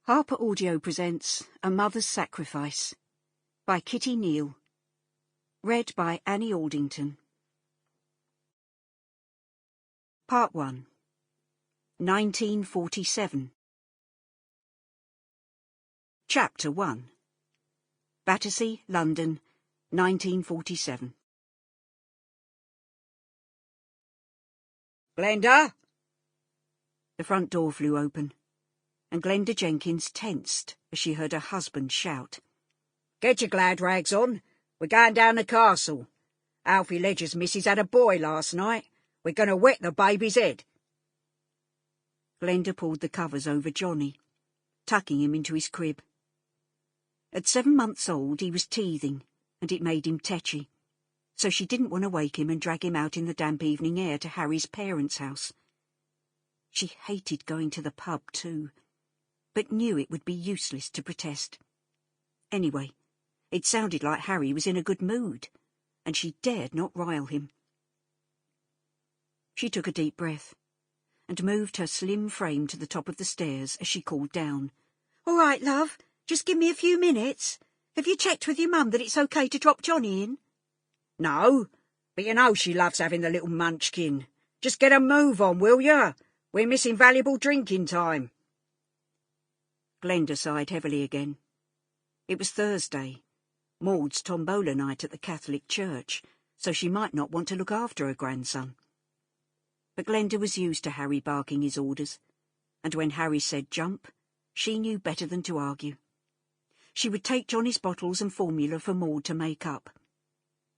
Harper Audio presents A Mother's Sacrifice by Kitty Neale. Read by Annie Aldington. Part 1. 1947. Chapter 1. Battersea, London, 1947. Glenda? The front door flew open, and Glenda Jenkins tensed as she heard her husband shout. Get your glad rags on. We're going down the castle. Alfie Ledger's missus had a boy last night. We're going to wet the baby's head. Glenda pulled the covers over Johnnie, tucking him into his crib. At 7 months old he was teething, and it made him tetchy, so she didn't want to wake him and drag him out in the damp evening air to Harry's parents' house. She hated going to the pub too, but knew it would be useless to protest. Anyway, it sounded like Harry was in a good mood, and she dared not rile him. She took a deep breath, and moved her slim frame to the top of the stairs as she called down. "All right, love, just give me a few minutes. Have you checked with your mum that it's okay to drop Johnnie in?" No, but you know she loves having the little munchkin. Just get a move on, will you? We're missing valuable drinking time. Glenda sighed heavily again. It was Thursday, Maud's tombola night at the Catholic church, so she might not want to look after her grandson. But Glenda was used to Harry barking his orders, and when Harry said jump, she knew better than to argue. She would take Johnnie's bottles and formula for Maud to make up.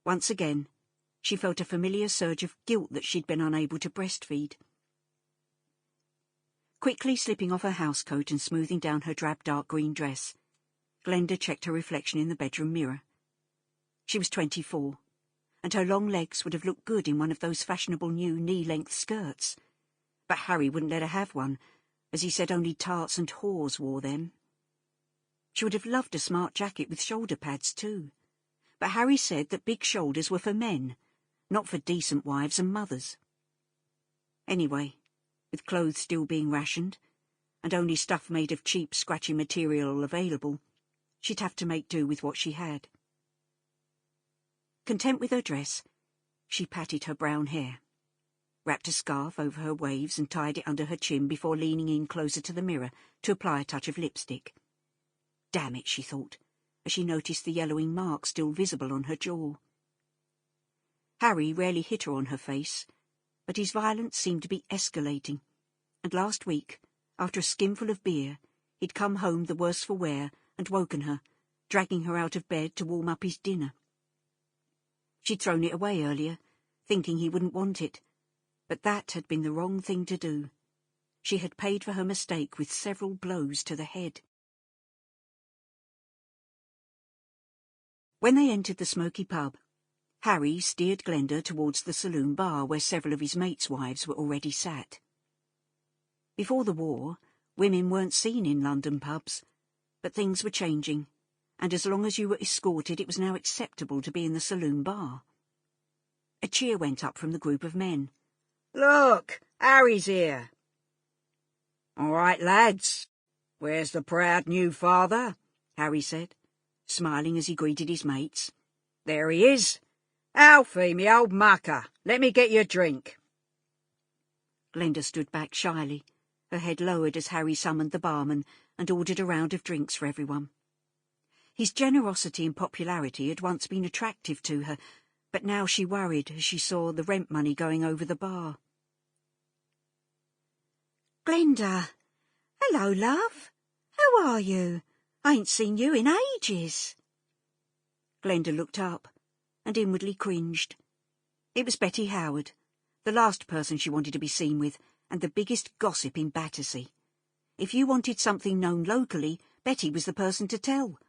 Once again, she felt a familiar surge of guilt that she'd been unable to breastfeed. Quickly slipping off her housecoat and smoothing down her drab dark green dress, Glenda checked her reflection in the bedroom mirror. She was 24, and her long legs would have looked good in one of those fashionable new knee-length skirts. But Harry wouldn't let her have one, as he said only tarts and whores wore them. She would have loved a smart jacket with shoulder pads too, but Harry said that big shoulders were for men, not for decent wives and mothers. Anyway, with clothes still being rationed, and only stuff made of cheap, scratchy material available, she'd have to make do with what she had. Content with her dress, she patted her brown hair, wrapped a scarf over her waves and tied it under her chin before leaning in closer to the mirror to apply a touch of lipstick. Damn it, she thought, as she noticed the yellowing mark still visible on her jaw. Harry rarely hit her on her face, but his violence seemed to be escalating, and last week, after a skimful of beer, he'd come home the worse for wear and woken her, dragging her out of bed to warm up his dinner. She'd thrown it away earlier, thinking he wouldn't want it, but that had been the wrong thing to do. She had paid for her mistake with several blows to the head. When they entered the smoky pub, Harry steered Glenda towards the saloon bar where several of his mates' wives were already sat. Before the war, women weren't seen in London pubs, but things were changing, and as long as you were escorted it was now acceptable to be in the saloon bar. A cheer went up from the group of men. Look, Harry's here. All right, lads. Where's the proud new father? Harry said, smiling as he greeted his mates. There he is. Alfie, me old mucker, let me get you a drink. Glenda stood back shyly, her head lowered as Harry summoned the barman and ordered a round of drinks for everyone. His generosity and popularity had once been attractive to her, but now she worried as she saw the rent money going over the bar. "Glenda, hello, love. How are you? I ain't seen you in ages." Glenda looked up and inwardly cringed. It was Betty Howard, the last person she wanted to be seen with, and the biggest gossip in Battersea. If you wanted something known locally, Betty was the person to tell.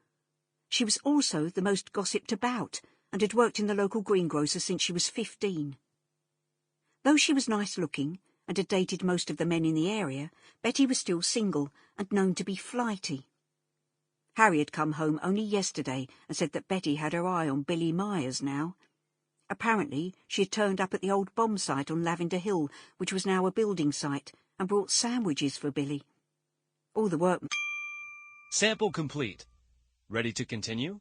She was also the most gossiped about, and had worked in the local greengrocer since she was 15. Though she was nice-looking, and had dated most of the men in the area, Betty was still single, and known to be flighty. Harry had come home only yesterday and said that Betty had her eye on Billy Myers now. Apparently she had turned up at the old bomb site on Lavender Hill, which was now a building site, and brought sandwiches for Billy. All the workmen... Sample complete. Ready to continue?